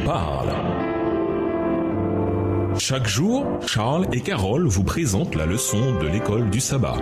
nous parle. Chaque jour, Charles et Carole vous présentent la leçon de l'école du sabbat.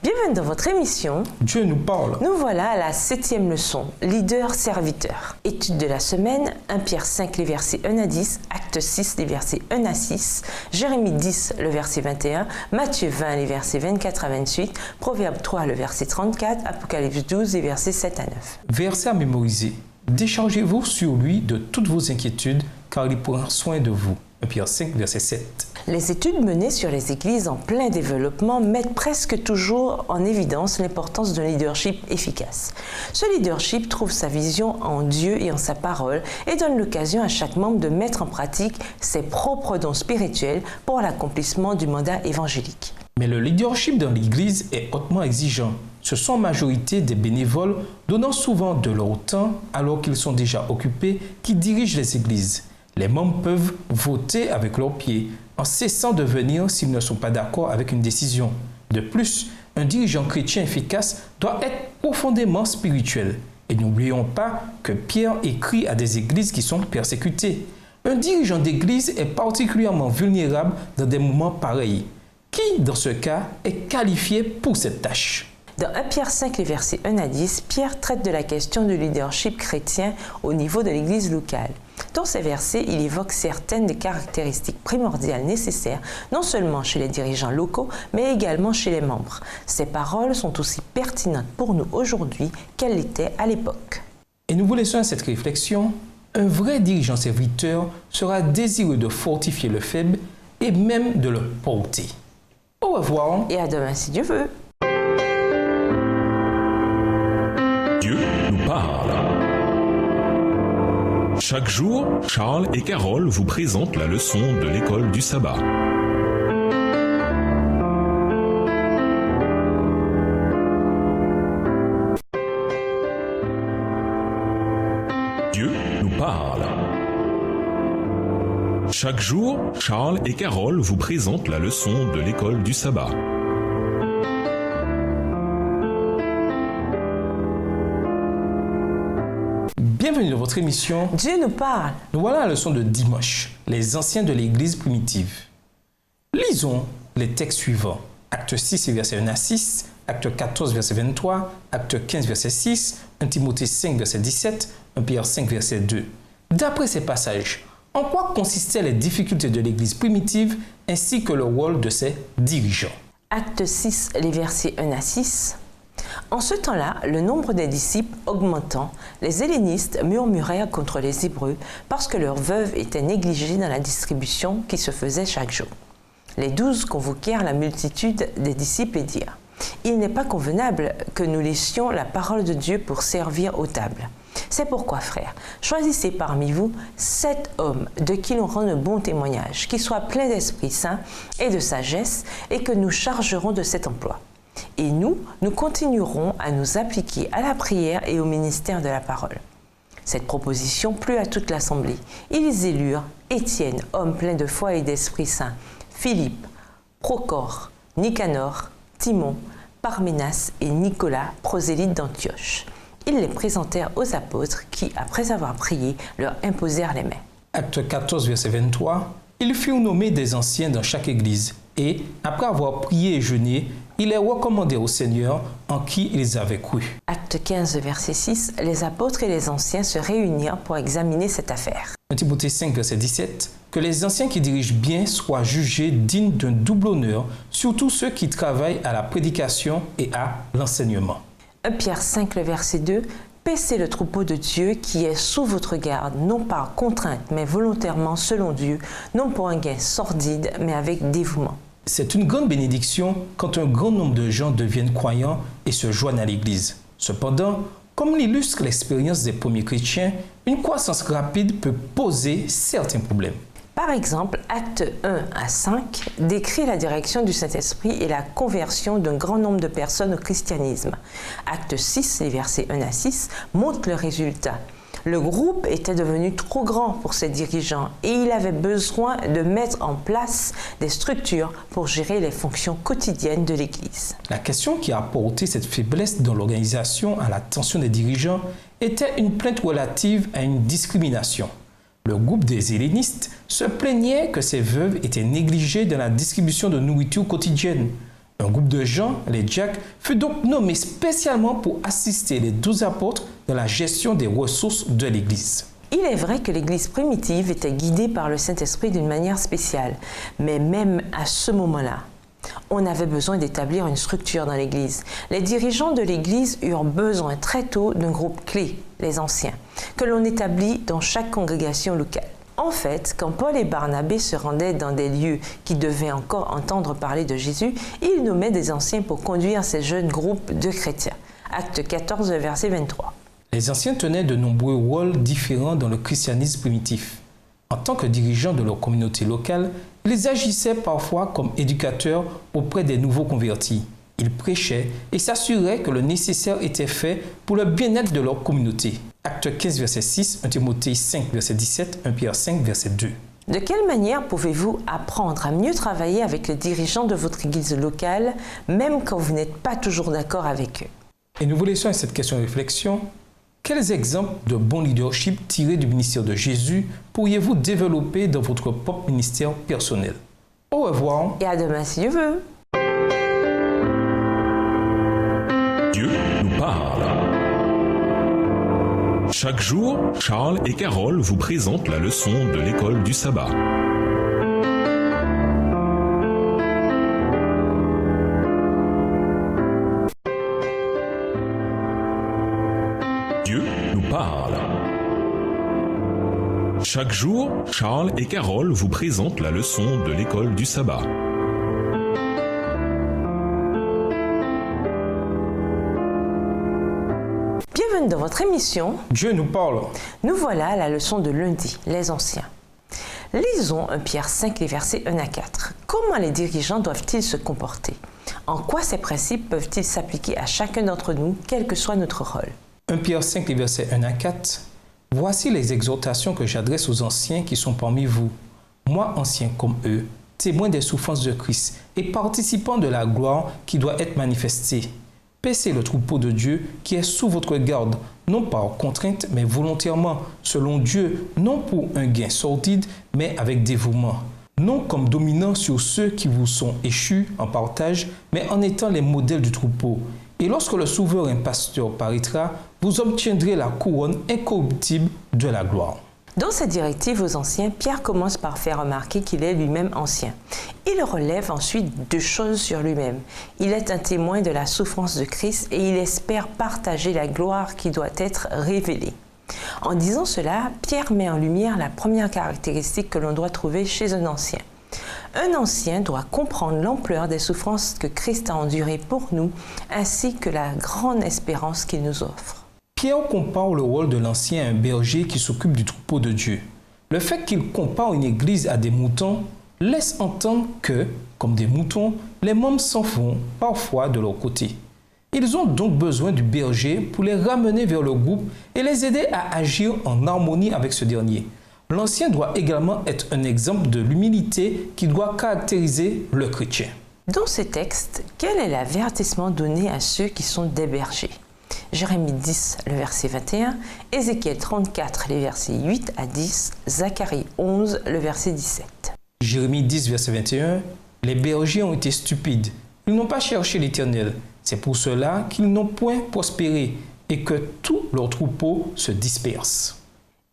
Bienvenue dans votre émission Dieu nous parle. Nous voilà à la 7e leçon, leader-serviteur. Étude de la semaine, 1 Pierre 5, les versets 1 à 10, Acte 6, les versets 1 à 6, Jérémie 10, le verset 21, Matthieu 20, les versets 24 à 28, Proverbe 3, le verset 34, Apocalypse 12, les versets 7 à 9. Verset à mémoriser. Déchargez-vous sur lui de toutes vos inquiétudes, car il prend soin de vous. 1 Pierre 5, verset 7. Les études menées sur les églises en plein développement mettent presque toujours en évidence l'importance d'un leadership efficace. Ce leadership trouve sa vision en Dieu et en sa parole et donne l'occasion à chaque membre de mettre en pratique ses propres dons spirituels pour l'accomplissement du mandat évangélique. Mais le leadership dans l'Église est hautement exigeant. Ce sont en majorité des bénévoles donnant souvent de leur temps alors qu'ils sont déjà occupés qui dirigent les églises. Les membres peuvent voter avec leurs pieds en cessant de venir s'ils ne sont pas d'accord avec une décision. De plus, un dirigeant chrétien efficace doit être profondément spirituel. Et n'oublions pas que Pierre écrit à des églises qui sont persécutées. Un dirigeant d'église est particulièrement vulnérable dans des moments pareils. Qui, dans ce cas, est qualifié pour cette tâche? Dans 1 Pierre 5, les versets 1 à 10, Pierre traite de la question du leadership chrétien au niveau de l'église locale. Dans ces versets, il évoque certaines des caractéristiques primordiales nécessaires, non seulement chez les dirigeants locaux, mais également chez les membres. Ces paroles sont aussi pertinentes pour nous aujourd'hui qu'elles l'étaient à l'époque. Et nous vous laissons à cette réflexion. Un vrai dirigeant serviteur sera désireux de fortifier le faible et même de le porter. Au revoir. Et à demain si Dieu veut. Dieu nous parle. Chaque jour, Charles et Carole vous présentent la leçon de l'école du sabbat. Dieu nous parle. Chaque jour, Charles et Carole vous présentent la leçon de l'école du sabbat. Bienvenue dans votre émission Dieu nous parle. Nous voilà à la leçon de dimanche, les anciens de l'Église primitive. Lisons les textes suivants. Acte 6, verset 1 à 6, Acte 14, verset 23, Acte 15, verset 6, 1 Timothée 5, verset 17, 1 Pierre 5, verset 2. D'après ces passages, en quoi consistaient les difficultés de l'Église primitive ainsi que le rôle de ses dirigeants? Acte 6, les versets 1 à 6. En ce temps-là, le nombre des disciples augmentant, les hellénistes murmurèrent contre les Hébreux parce que leurs veuves étaient négligées dans la distribution qui se faisait chaque jour. Les 12 convoquèrent la multitude des disciples et dirent : « Il n'est pas convenable que nous laissions la parole de Dieu pour servir aux tables. C'est pourquoi, frères, choisissez parmi vous 7 hommes de qui l'on rend un bon témoignage, qui soient pleins d'Esprit Saint et de sagesse, et que nous chargerons de cet emploi. Et nous continuerons à nous appliquer à la prière et au ministère de la parole. » Cette proposition plut à toute l'assemblée. Ils élurent Étienne, homme plein de foi et d'Esprit Saint, Philippe, Procore, Nicanor, Timon, Parménas et Nicolas, prosélytes d'Antioche. Ils les présentèrent aux apôtres qui, après avoir prié, leur imposèrent les mains. Acte 14, verset 23. Ils furent nommés des anciens dans chaque église et, après avoir prié et jeûné, ils les recommandèrent au Seigneur en qui ils avaient cru. Acte 15, verset 6. Les apôtres et les anciens se réunirent pour examiner cette affaire. 1 Timothée 5, verset 17. Que les anciens qui dirigent bien soient jugés dignes d'un double honneur, surtout ceux qui travaillent à la prédication et à l'enseignement. 1 Pierre 5, le verset 2. Paissez le troupeau de Dieu qui est sous votre garde, non par contrainte, mais volontairement selon Dieu, non pour un gain sordide, mais avec dévouement. C'est une grande bénédiction quand un grand nombre de gens deviennent croyants et se joignent à l'Église. Cependant, comme l'illustre l'expérience des premiers chrétiens, une croissance rapide peut poser certains problèmes. Par exemple, acte 1 à 5 décrit la direction du Saint-Esprit et la conversion d'un grand nombre de personnes au christianisme. Acte 6, les versets 1 à 6, montre le résultat. Le groupe était devenu trop grand pour ses dirigeants et il avait besoin de mettre en place des structures pour gérer les fonctions quotidiennes de l'Église. La question qui a porté cette faiblesse dans l'organisation à l'attention des dirigeants était une plainte relative à une discrimination. Le groupe des hellénistes se plaignait que ces veuves étaient négligées dans la distribution de nourriture quotidienne. Un groupe de gens, les diacres, fut donc nommé spécialement pour assister les 12 apôtres dans la gestion des ressources de l'Église. Il est vrai que l'Église primitive était guidée par le Saint-Esprit d'une manière spéciale, mais même à ce moment-là, on avait besoin d'établir une structure dans l'Église. Les dirigeants de l'Église eurent besoin très tôt d'un groupe clé, les anciens, que l'on établit dans chaque congrégation locale. En fait, quand Paul et Barnabé se rendaient dans des lieux qui devaient encore entendre parler de Jésus, ils nommaient des anciens pour conduire ces jeunes groupes de chrétiens. Acte 14, verset 23. Les anciens tenaient de nombreux rôles différents dans le christianisme primitif. En tant que dirigeants de leur communauté locale, ils agissaient parfois comme éducateurs auprès des nouveaux convertis. Ils prêchaient et s'assuraient que le nécessaire était fait pour le bien-être de leur communauté. Acte 15, verset 6, 1 Timothée 5, verset 17, 1 Pierre 5, verset 2. De quelle manière pouvez-vous apprendre à mieux travailler avec les dirigeants de votre église locale, même quand vous n'êtes pas toujours d'accord avec eux? Et nous vous laissons avec cette question de réflexion. Quels exemples de bon leadership tirés du ministère de Jésus pourriez-vous développer dans votre propre ministère personnel? Au revoir. Et à demain si Dieu veut. Dieu nous parle. Chaque jour, Charles et Carole vous présentent la leçon de l'école du sabbat. Dieu nous parle. Chaque jour, Charles et Carole vous présentent la leçon de l'école du sabbat. Bienvenue dans votre émission. Dieu nous parle. Nous voilà à la leçon de lundi, les anciens. Lisons 1 Pierre 5, les versets 1 à 4. Comment les dirigeants doivent-ils se comporter? En quoi ces principes peuvent-ils s'appliquer à chacun d'entre nous, quel que soit notre rôle? 1 Pierre 5, les versets 1 à 4. Voici les exhortations que j'adresse aux anciens qui sont parmi vous. Moi, ancien comme eux, témoin des souffrances de Christ et participant de la gloire qui doit être manifestée. Paissez le troupeau de Dieu qui est sous votre garde, non par contrainte, mais volontairement, selon Dieu, non pour un gain sordide, mais avec dévouement. Non comme dominant sur ceux qui vous sont échus en partage, mais en étant les modèles du troupeau. Et lorsque le souverain pasteur paraîtra, vous obtiendrez la couronne incorruptible de la gloire. Dans cette directive aux anciens, Pierre commence par faire remarquer qu'il est lui-même ancien. Il relève ensuite 2 choses sur lui-même. Il est un témoin de la souffrance de Christ et il espère partager la gloire qui doit être révélée. En disant cela, Pierre met en lumière la première caractéristique que l'on doit trouver chez un ancien. Un ancien doit comprendre l'ampleur des souffrances que Christ a endurées pour nous, ainsi que la grande espérance qu'il nous offre. Pierre compare le rôle de l'ancien à un berger qui s'occupe du troupeau de Dieu. Le fait qu'il compare une église à des moutons laisse entendre que, comme des moutons, les membres s'en vont parfois de leur côté. Ils ont donc besoin du berger pour les ramener vers le groupe et les aider à agir en harmonie avec ce dernier. L'ancien doit également être un exemple de l'humilité qui doit caractériser le chrétien. Dans ce texte, quel est l'avertissement donné à ceux qui sont des bergers? Jérémie 10, le verset 21, Ézéchiel 34, les versets 8 à 10, Zacharie 11, le verset 17. Jérémie 10, verset 21, les bergers ont été stupides. Ils n'ont pas cherché l'Éternel. C'est pour cela qu'ils n'ont point prospéré et que tous leurs troupeaux se dispersent.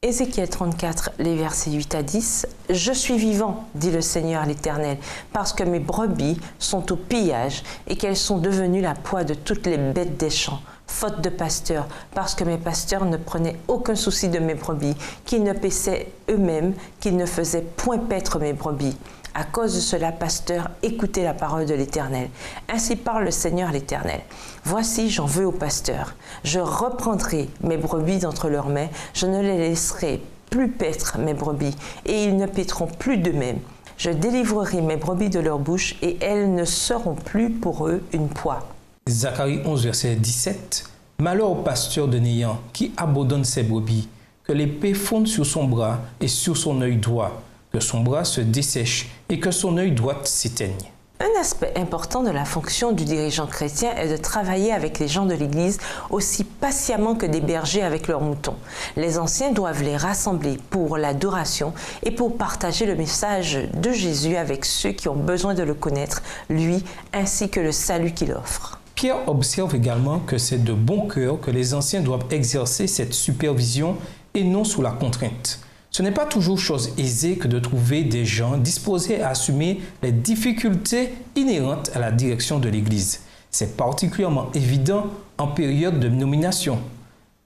Ézéchiel 34, les versets 8 à 10, « Je suis vivant, dit le Seigneur l'Éternel, parce que mes brebis sont au pillage et qu'elles sont devenues la proie de toutes les bêtes des champs, faute de pasteurs, parce que mes pasteurs ne prenaient aucun souci de mes brebis, qu'ils ne paissaient eux-mêmes, qu'ils ne faisaient point paître mes brebis. À cause de cela, pasteurs, écoutez la parole de l'Éternel. Ainsi parle le Seigneur l'Éternel. Voici, j'en veux aux pasteurs. Je reprendrai mes brebis d'entre leurs mains. Je ne les laisserai plus paître mes brebis, et ils ne paîtront plus d'eux-mêmes. Je délivrerai mes brebis de leur bouche, et elles ne seront plus pour eux une proie. » Zacharie 11, verset 17. Malheur au pasteur de Néant qui abandonne ses brebis. que l'épée fonde sur son bras et sur son œil droit, que son bras se dessèche et que son œil droit s'éteigne. Un aspect important de la fonction du dirigeant chrétien est de travailler avec les gens de l'Église aussi patiemment que des bergers avec leurs moutons. Les anciens doivent les rassembler pour l'adoration et pour partager le message de Jésus avec ceux qui ont besoin de le connaître, lui, ainsi que le salut qu'il offre. Pierre observe également que c'est de bon cœur que les anciens doivent exercer cette supervision et non sous la contrainte. Ce n'est pas toujours chose aisée que de trouver des gens disposés à assumer les difficultés inhérentes à la direction de l'Église. C'est particulièrement évident en période de nomination.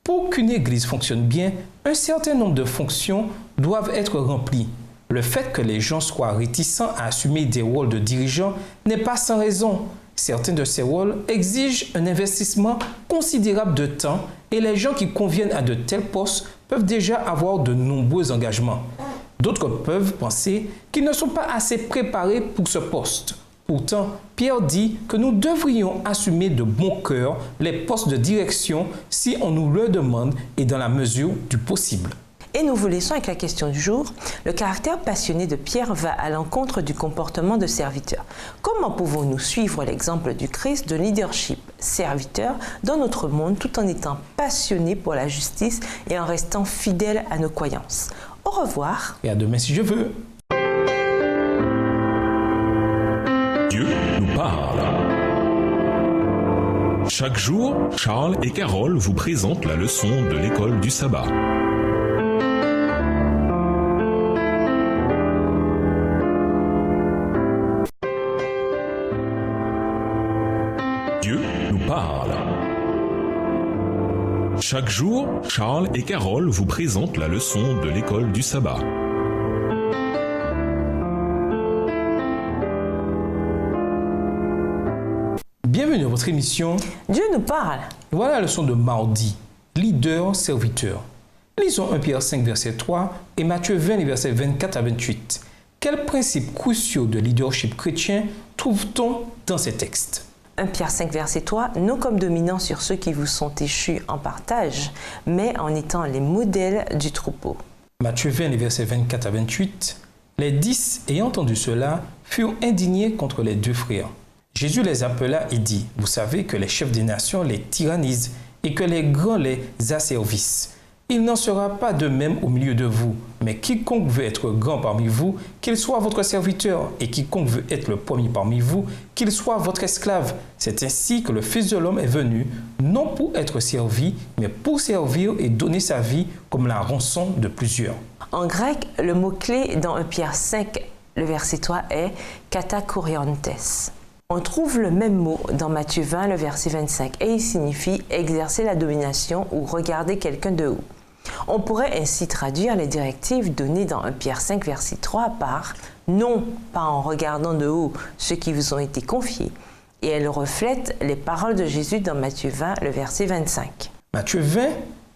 Pour qu'une Église fonctionne bien, un certain nombre de fonctions doivent être remplies. Le fait que les gens soient réticents à assumer des rôles de dirigeants n'est pas sans raison. Certains de ces rôles exigent un investissement considérable de temps et les gens qui conviennent à de tels postes peuvent déjà avoir de nombreux engagements. D'autres peuvent penser qu'ils ne sont pas assez préparés pour ce poste. Pourtant, Pierre dit que nous devrions assumer de bon cœur les postes de direction si on nous le demande et dans la mesure du possible. Et nous vous laissons avec la question du jour. Le caractère passionné de Pierre va à l'encontre du comportement de serviteur. Comment pouvons-nous suivre l'exemple du Christ de leadership serviteur dans notre monde tout en étant passionnés pour la justice et en restant fidèles à nos croyances? Au revoir. Et à demain si je veux. Dieu nous parle. Chaque jour, Charles et Carole vous présentent la leçon de l'école du sabbat. Dieu nous parle. Chaque jour, Charles et Carole vous présentent la leçon de l'école du sabbat. Bienvenue à votre émission. Dieu nous parle. Voilà la leçon de mardi. Leader-serviteur. Lisons 1 Pierre 5, verset 3 et Matthieu 20, versets 24 à 28. Quels principes cruciaux de leadership chrétien trouve-t-on dans ces textes? 1 Pierre 5, verset 3, non comme dominant sur ceux qui vous sont échus en partage, mais en étant les modèles du troupeau. Matthieu 20, versets 24 à 28. Les 10, ayant entendu cela, furent indignés contre les deux frères. Jésus les appela et dit, « Vous savez que les chefs des nations les tyrannisent et que les grands les asservissent. Il n'en sera pas de même au milieu de vous, mais quiconque veut être grand parmi vous, qu'il soit votre serviteur, et quiconque veut être le premier parmi vous, qu'il soit votre esclave. C'est ainsi que le Fils de l'homme est venu, non pour être servi, mais pour servir et donner sa vie comme la rançon de plusieurs. » En grec, le mot-clé dans 1 Pierre 5, le verset 3 est « katakuriantes ». On trouve le même mot dans Matthieu 20, le verset 25, et il signifie « exercer la domination » ou « regarder quelqu'un de haut ». On pourrait ainsi traduire les directives données dans 1 Pierre 5, verset 3 par « non, pas en regardant de haut ceux qui vous ont été confiés ». Et elles reflètent les paroles de Jésus dans Matthieu 20, le verset 25. Matthieu 20,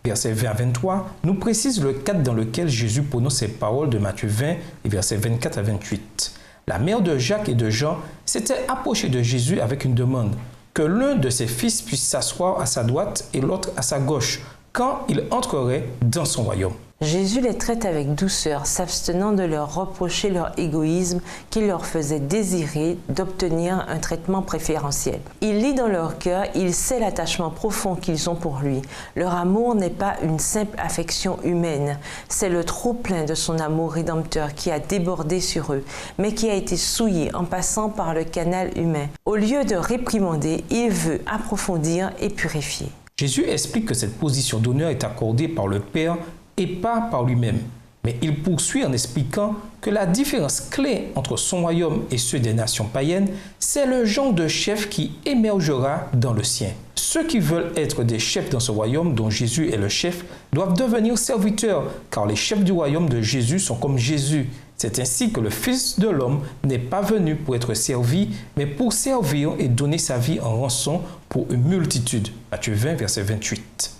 verset 20 à 23, nous précise le cadre dans lequel Jésus prononce ces paroles de Matthieu 20, versets 24 à 28. La mère de Jacques et de Jean s'était approchée de Jésus avec une demande, que l'un de ses fils puisse s'asseoir à sa droite et l'autre à sa gauche, quand il entrerait dans son royaume. Jésus les traite avec douceur, s'abstenant de leur reprocher leur égoïsme qui leur faisait désirer d'obtenir un traitement préférentiel. Il lit dans leur cœur, il sait l'attachement profond qu'ils ont pour lui. Leur amour n'est pas une simple affection humaine, c'est le trop-plein de son amour rédempteur qui a débordé sur eux, mais qui a été souillé en passant par le canal humain. Au lieu de réprimander, il veut approfondir et purifier. Jésus explique que cette position d'honneur est accordée par le Père et pas par lui-même. Mais il poursuit en expliquant que la différence clé entre son royaume et ceux des nations païennes, c'est le genre de chef qui émergera dans le sien. Ceux qui veulent être des chefs dans ce royaume dont Jésus est le chef doivent devenir serviteurs, car les chefs du royaume de Jésus sont comme Jésus. C'est ainsi que le Fils de l'homme n'est pas venu pour être servi, mais pour servir et donner sa vie en rançon pour une multitude. Matthieu 20, verset 28.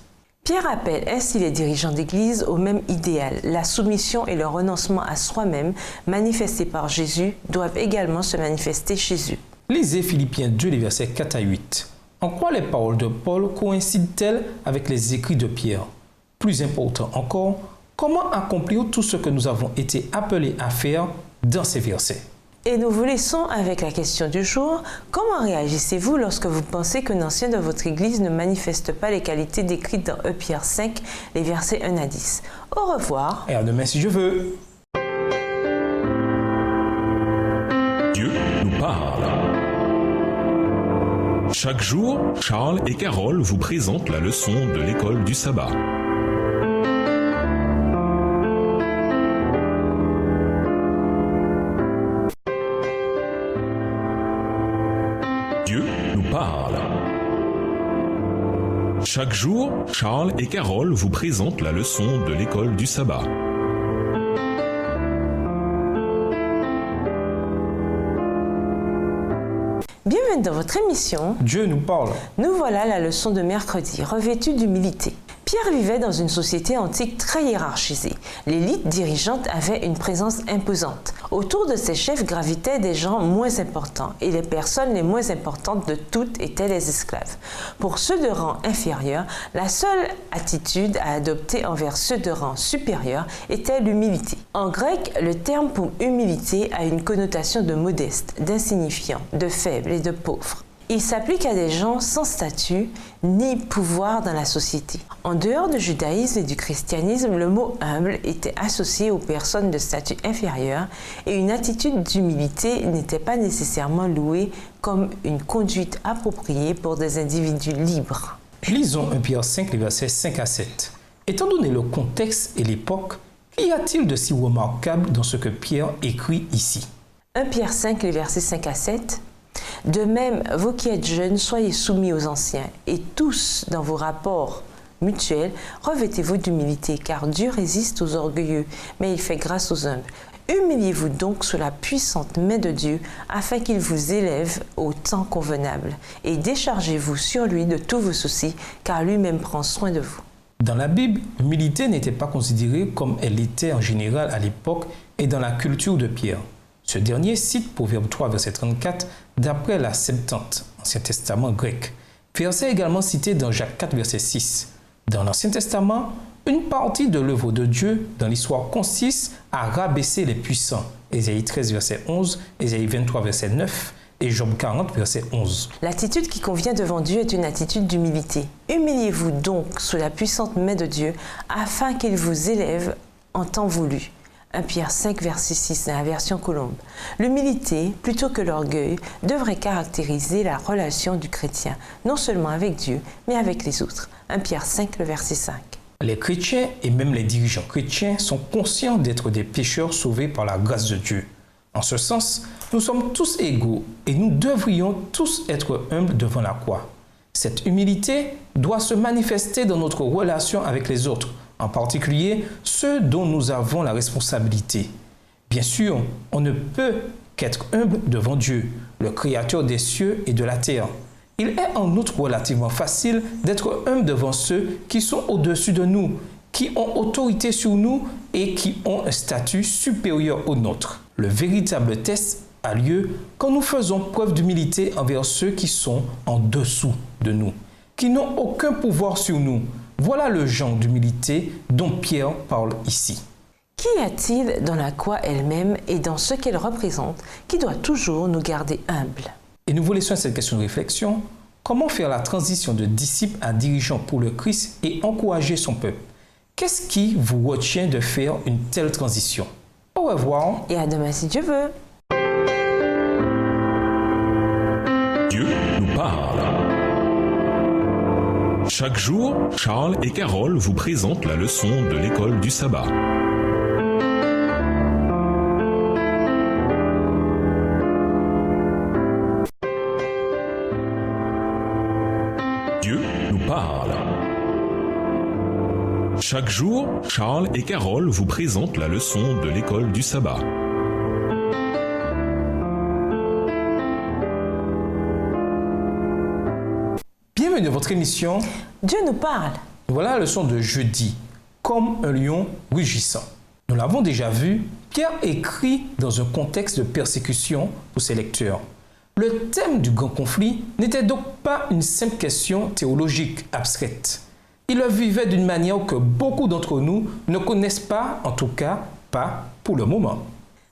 Pierre appelle ainsi les dirigeants d'Église au même idéal. La soumission et le renoncement à soi-même, manifestés par Jésus, doivent également se manifester chez eux. Lisez Philippiens 2, les versets 4 à 8. En quoi les paroles de Paul coïncident-elles avec les écrits de Pierre? Plus important encore, comment accomplir tout ce que nous avons été appelés à faire dans ces versets? Et nous vous laissons avec la question du jour. Comment réagissez-vous lorsque vous pensez qu'un ancien de votre Église ne manifeste pas les qualités décrites dans 1 Pierre 5, les versets 1 à 10? Au revoir. Et à demain si je veux. Dieu nous parle. Chaque jour, Charles et Carole vous présentent la leçon de l'école du sabbat. Dieu nous parle. Chaque jour, Charles et Carole vous présentent la leçon de l'école du sabbat. Bienvenue dans votre émission. Dieu nous parle. Nous voilà la leçon de mercredi, revêtue d'humilité. Pierre vivait dans une société antique très hiérarchisée. L'élite dirigeante avait une présence imposante. Autour de ses chefs gravitaient des gens moins importants et les personnes les moins importantes de toutes étaient les esclaves. Pour ceux de rang inférieur, la seule attitude à adopter envers ceux de rang supérieur était l'humilité. En grec, le terme pour humilité a une connotation de modeste, d'insignifiant, de faible et de pauvre. Il s'applique à des gens sans statut ni pouvoir dans la société. En dehors du judaïsme et du christianisme, le mot humble était associé aux personnes de statut inférieur et une attitude d'humilité n'était pas nécessairement louée comme une conduite appropriée pour des individus libres. Lisons 1 Pierre 5, les versets 5 à 7. Étant donné le contexte et l'époque, qu'y a-t-il de si remarquable dans ce que Pierre écrit ici? 1 Pierre 5, les versets 5 à 7. De même, vous qui êtes jeunes, soyez soumis aux anciens, et tous, dans vos rapports mutuels, revêtez-vous d'humilité, car Dieu résiste aux orgueilleux, mais il fait grâce aux humbles. Humiliez-vous donc sous la puissante main de Dieu, afin qu'il vous élève au temps convenable, et déchargez-vous sur lui de tous vos soucis, car lui-même prend soin de vous. Dans la Bible, l'humilité n'était pas considérée comme elle l'était en général à l'époque et dans la culture de Pierre. Ce dernier cite Proverbe 3, verset 34, d'après la Septante, Ancien Testament grec. Verset également cité dans Jacques 4, verset 6. Dans l'Ancien Testament, une partie de l'œuvre de Dieu dans l'histoire consiste à rabaisser les puissants. Ésaïe 13, verset 11, Ésaïe 23, verset 9 et Job 40, verset 11. L'attitude qui convient devant Dieu est une attitude d'humilité. Humiliez-vous donc sous la puissante main de Dieu, afin qu'il vous élève en temps voulu. 1 Pierre 5, verset 6, dans la version Colombe. L'humilité, plutôt que l'orgueil, devrait caractériser la relation du chrétien, non seulement avec Dieu, mais avec les autres. 1 Pierre 5, le verset 5. Les chrétiens et même les dirigeants chrétiens sont conscients d'être des pécheurs sauvés par la grâce de Dieu. En ce sens, nous sommes tous égaux et nous devrions tous être humbles devant la croix. Cette humilité doit se manifester dans notre relation avec les autres, en particulier ceux dont nous avons la responsabilité. Bien sûr, on ne peut qu'être humble devant Dieu, le Créateur des cieux et de la terre. Il est en outre relativement facile d'être humble devant ceux qui sont au-dessus de nous, qui ont autorité sur nous et qui ont un statut supérieur au nôtre. Le véritable test a lieu quand nous faisons preuve d'humilité envers ceux qui sont en dessous de nous, qui n'ont aucun pouvoir sur nous. Voilà le genre d'humilité dont Pierre parle ici. Qu'y a-t-il dans la croix elle-même et dans ce qu'elle représente qui doit toujours nous garder humbles? Et nous vous laissons cette question de réflexion. Comment faire la transition de disciple à dirigeant pour le Christ et encourager son peuple? Qu'est-ce qui vous retient de faire une telle transition? Au revoir. Et à demain si Dieu veut. Dieu nous parle. Chaque jour, Charles et Carole vous présentent la leçon de l'école du sabbat. Dieu nous parle. Chaque jour, Charles et Carole vous présentent la leçon de l'école du sabbat. Bienvenue dans votre émission. Dieu nous parle. Voilà la leçon de jeudi, comme un lion rugissant. Nous l'avons déjà vu, Pierre écrit dans un contexte de persécution pour ses lecteurs. Le thème du grand conflit n'était donc pas une simple question théologique abstraite. Ils le vivaient d'une manière que beaucoup d'entre nous ne connaissent pas, en tout cas pas pour le moment.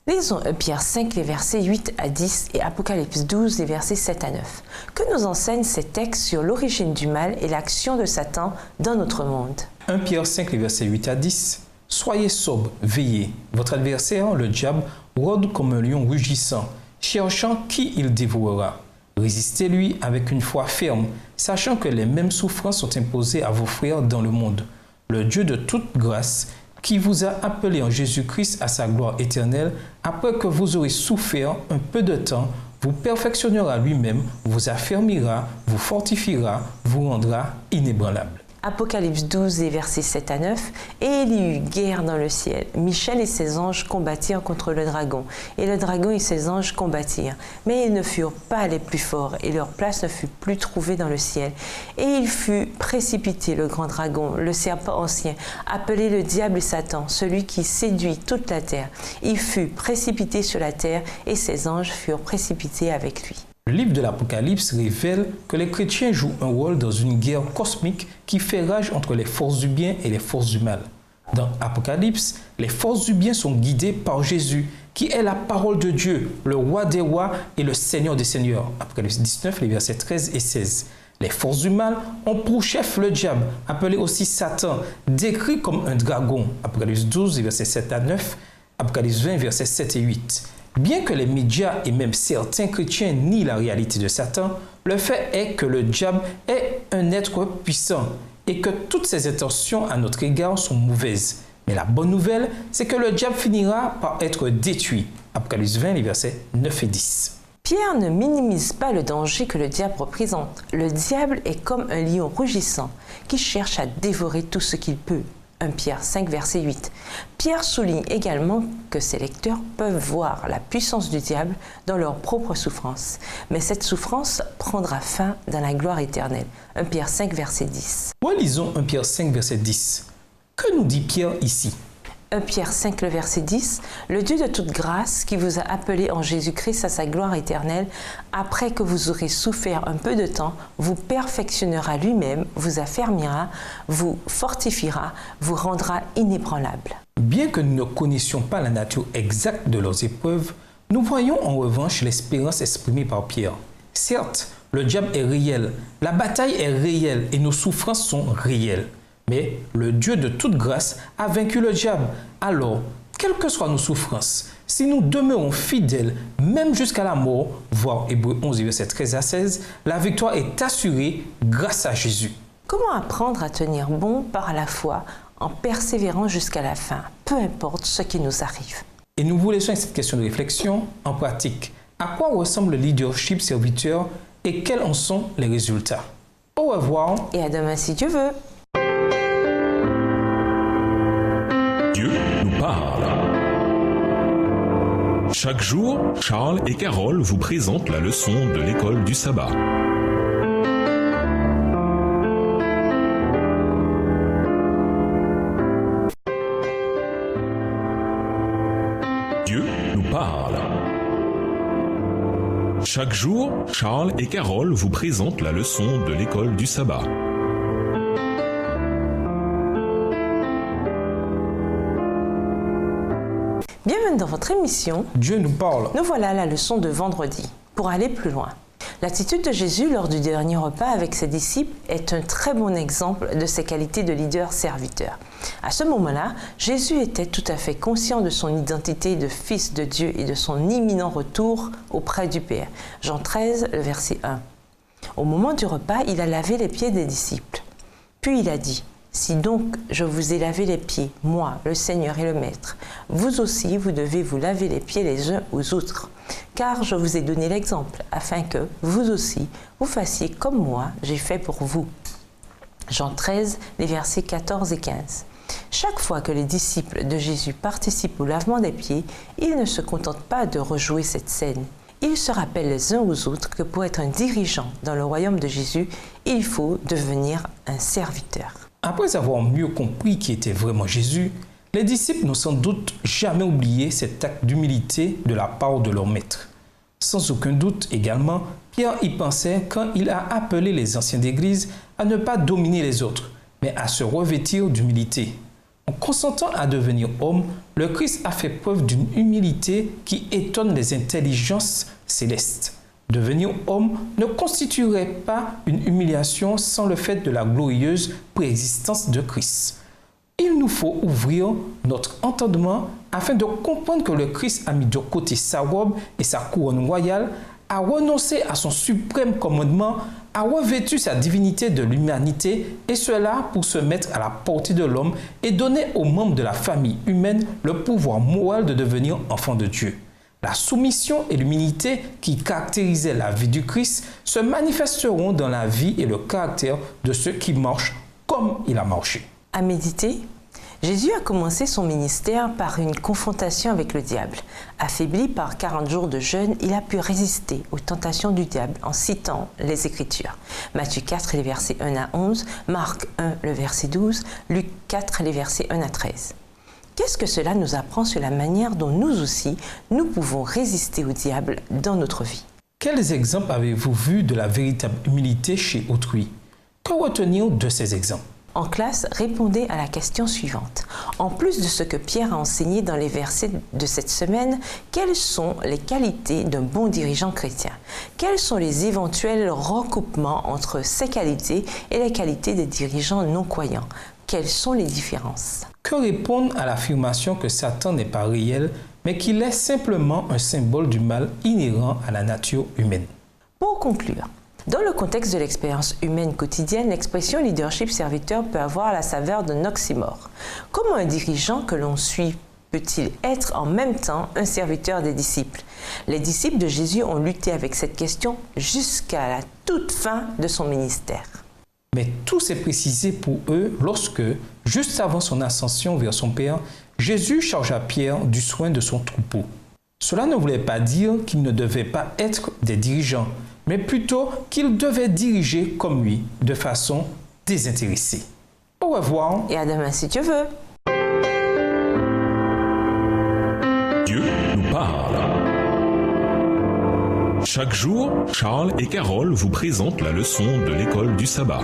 Lisons Pierre 5, les versets 8 à 10 et Apocalypse 12, les versets 7 à 9. Que nous enseignent ces textes sur l'origine du mal et l'action de Satan dans notre monde? 1 Pierre 5, les versets 8 à 10. Soyez sobres, veillez. Votre adversaire, le diable, rôde comme un lion rugissant, cherchant qui il dévorera. Résistez-lui avec une foi ferme, sachant que les mêmes souffrances sont imposées à vos frères dans le monde. Le Dieu de toute grâce, qui vous a appelé en Jésus-Christ à sa gloire éternelle, après que vous aurez souffert un peu de temps, vous perfectionnera lui-même, vous affermira, vous fortifiera, vous rendra inébranlable. Apocalypse 12, les versets 7 à 9. Et il y eut guerre dans le ciel. Michel et ses anges combattirent contre le dragon. Et le dragon et ses anges combattirent. Mais ils ne furent pas les plus forts, et leur place ne fut plus trouvée dans le ciel. Et il fut précipité, le grand dragon, le serpent ancien, appelé le diable et Satan, celui qui séduit toute la terre. Il fut précipité sur la terre, et ses anges furent précipités avec lui. Le livre de l'Apocalypse révèle que les chrétiens jouent un rôle dans une guerre cosmique qui fait rage entre les forces du bien et les forces du mal. Dans Apocalypse, les forces du bien sont guidées par Jésus, qui est la parole de Dieu, le roi des rois et le seigneur des seigneurs. Apocalypse 19, les versets 13 et 16. Les forces du mal ont pour chef le diable, appelé aussi Satan, décrit comme un dragon. Apocalypse 12, les versets 7 à 9. Apocalypse 20, versets 7 et 8. Bien que les médias et même certains chrétiens nient la réalité de Satan, le fait est que le diable est un être puissant et que toutes ses intentions à notre égard sont mauvaises. Mais la bonne nouvelle, c'est que le diable finira par être détruit. Apocalypse 20, les versets 9 et 10. Pierre ne minimise pas le danger que le diable représente. Le diable est comme un lion rugissant qui cherche à dévorer tout ce qu'il peut. 1 Pierre 5, verset 8. Pierre souligne également que ses lecteurs peuvent voir la puissance du diable dans leur propre souffrance. Mais cette souffrance prendra fin dans la gloire éternelle. 1 Pierre 5, verset 10. Relisons 1 Pierre 5, verset 10. Que nous dit Pierre ici? 1 Pierre 5, le verset 10, « Le Dieu de toute grâce, qui vous a appelé en Jésus-Christ à sa gloire éternelle, après que vous aurez souffert un peu de temps, vous perfectionnera lui-même, vous affermira, vous fortifiera, vous rendra inébranlable. » Bien que nous ne connaissions pas la nature exacte de leurs épreuves, nous voyons en revanche l'espérance exprimée par Pierre. Certes, le diable est réel, la bataille est réelle et nos souffrances sont réelles. Mais le Dieu de toute grâce a vaincu le diable. Alors, quelles que soient nos souffrances, si nous demeurons fidèles, même jusqu'à la mort, voir Hébreux 11, versets 13 à 16, la victoire est assurée grâce à Jésus. Comment apprendre à tenir bon par la foi en persévérant jusqu'à la fin, peu importe ce qui nous arrive? Et nous vous laissons avec cette question de réflexion en pratique. À quoi ressemble le leadership serviteur et quels en sont les résultats? Au revoir. Et à demain si Dieu veut. Dieu nous parle. Chaque jour, Charles et Carole vous présentent la leçon de l'école du sabbat. Dieu nous parle. Chaque jour, Charles et Carole vous présentent la leçon de l'école du sabbat. Bienvenue dans votre émission Dieu nous parle. Nous voilà à la leçon de vendredi. Pour aller plus loin, l'attitude de Jésus lors du dernier repas avec ses disciples est un très bon exemple de ses qualités de leader-serviteur. À ce moment-là, Jésus était tout à fait conscient de son identité de fils de Dieu et de son imminent retour auprès du Père. Jean 13, le verset 1. Au moment du repas, il a lavé les pieds des disciples. Puis il a dit: « Si donc je vous ai lavé les pieds, moi, le Seigneur et le Maître, vous aussi, vous devez vous laver les pieds les uns aux autres. Car je vous ai donné l'exemple, afin que, vous aussi, vous fassiez comme moi, j'ai fait pour vous. » Jean 13, les versets 14 et 15. Chaque fois que les disciples de Jésus participent au lavement des pieds, ils ne se contentent pas de rejouer cette scène. Ils se rappellent les uns aux autres que pour être un dirigeant dans le royaume de Jésus, il faut devenir un serviteur. Après avoir mieux compris qui était vraiment Jésus, les disciples n'ont sans doute jamais oublié cet acte d'humilité de la part de leur maître. Sans aucun doute également, Pierre y pensait quand il a appelé les anciens d'église à ne pas dominer les autres, mais à se revêtir d'humilité. En consentant à devenir homme, le Christ a fait preuve d'une humilité qui étonne les intelligences célestes. Devenir homme ne constituerait pas une humiliation sans le fait de la glorieuse préexistence de Christ. Il nous faut ouvrir notre entendement afin de comprendre que le Christ a mis de côté sa robe et sa couronne royale, a renoncé à son suprême commandement, a revêtu sa divinité de l'humanité, et cela pour se mettre à la portée de l'homme et donner aux membres de la famille humaine le pouvoir moral de devenir enfants de Dieu. La soumission et l'humilité qui caractérisaient la vie du Christ se manifesteront dans la vie et le caractère de ceux qui marchent comme il a marché. À méditer, Jésus a commencé son ministère par une confrontation avec le diable. Affaibli par 40 jours de jeûne, il a pu résister aux tentations du diable en citant les Écritures. Matthieu 4, les versets 1 à 11, Marc 1, le verset 12, Luc 4, les versets 1 à 13. Qu'est-ce que cela nous apprend sur la manière dont nous aussi, nous pouvons résister au diable dans notre vie? Quels exemples avez-vous vus de la véritable humilité chez autrui? Que retenir de ces exemples? En classe, répondez à la question suivante. En plus de ce que Pierre a enseigné dans les versets de cette semaine, quelles sont les qualités d'un bon dirigeant chrétien? Quels sont les éventuels recoupements entre ces qualités et les qualités des dirigeants non-croyants? Quelles sont les différences? Que répondre à l'affirmation que Satan n'est pas réel, mais qu'il est simplement un symbole du mal inhérent à la nature humaine? Pour conclure, dans le contexte de l'expérience humaine quotidienne, l'expression leadership serviteur peut avoir la saveur d'un oxymore. Comment un dirigeant que l'on suit peut-il être en même temps un serviteur des disciples? Les disciples de Jésus ont lutté avec cette question jusqu'à la toute fin de son ministère. Mais tout s'est précisé pour eux lorsque, juste avant son ascension vers son Père, Jésus chargea Pierre du soin de son troupeau. Cela ne voulait pas dire qu'ils ne devaient pas être des dirigeants, mais plutôt qu'ils devaient diriger comme lui, de façon désintéressée. Au revoir. Et à demain si Dieu veut. Dieu nous parle. Chaque jour, Charles et Carole vous présentent la leçon de l'école du sabbat.